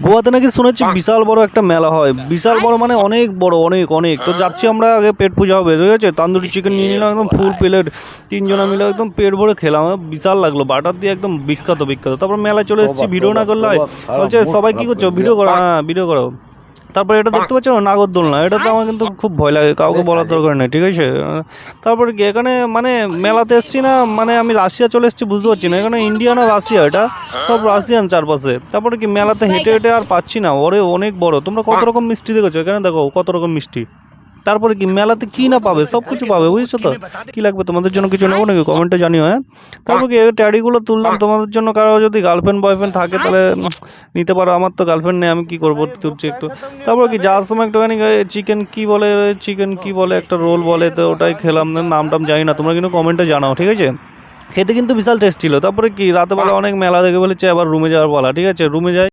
গোয়াতে নাকি শুনেছি বিশাল বড় একটা মেলা হয়, বিশাল বড় মানে অনেক বড়, অনেক অনেক। তো যাচ্ছি আমরা, আগে পেট পূজা হবে, ঠিক আছে। তান্দুরি চিকেন নিয়ে নিলাম একদম ফুল প্লেট, তিনজনা মিলে একদম পেট ভরে খেলাম, বিশাল লাগলো, বাটার দিয়ে একদম বিখ্যাত বিখ্যাত। তারপর মেলায় চলে এসেছি, ভিডিও না করলে হয়। বলছে সবাই কী করছো, ভিডিও করো, হ্যাঁ ভিডিও করো। তারপরে এটা দেখতে পাচ্ছ না, নাগরদোলনা, এটাতে আমার কিন্তু খুব ভয় লাগে, কাউকে বলার দরকার নেই, ঠিক আছে। তারপরে কি এখানে মানে মেলাতে এসছি না, মানে আমি রাশিয়া চলে এসেছি বুঝতে পারছি না, এখানে ইন্ডিয়া না রাশিয়া, এটা সব রাশিয়ান চারপাশে। তারপরে কি মেলাতে হেঁটে হেঁটে আর পাচ্ছি না, ওরে অনেক বড়। তোমরা কত রকম মিষ্টি দেখেছো, এখানে দেখো কত রকম মিষ্টি। তারপরে কি মেলাতে কি না পাবে, সব কিছু পাবে, বুঝছো তো। কি লাগবে তোমাদের জন্য, কিছু নেবো নাকি, কমেন্টে জানিও, হ্যাঁ। তারপর কি ট্যাডিগুলো তুললাম তোমাদের জন্য, কারো যদি গার্লফ্রেন্ড বয়ফ্রেন্ড থাকে তাহলে নিতে পারো, আমার তো গার্লফ্রেন্ড নেই, আমি কি করবো, তুলছি একটু। তারপর কি যাওয়ার সময় একটুখানি চিকেন কি বলে একটা রোল বলে, তো ওটাই খেলাম, নাম টাম জানি না, তোমরা কিন্তু কমেন্টে জানাও, ঠিক আছে। খেতে কিন্তু বিশাল টেস্ট ছিল। তারপরে কি রাতেবেলা অনেক মেলা দেখে বলেছে, আবার রুমে যাওয়ার বলা, ঠিক আছে, রুমে যাই।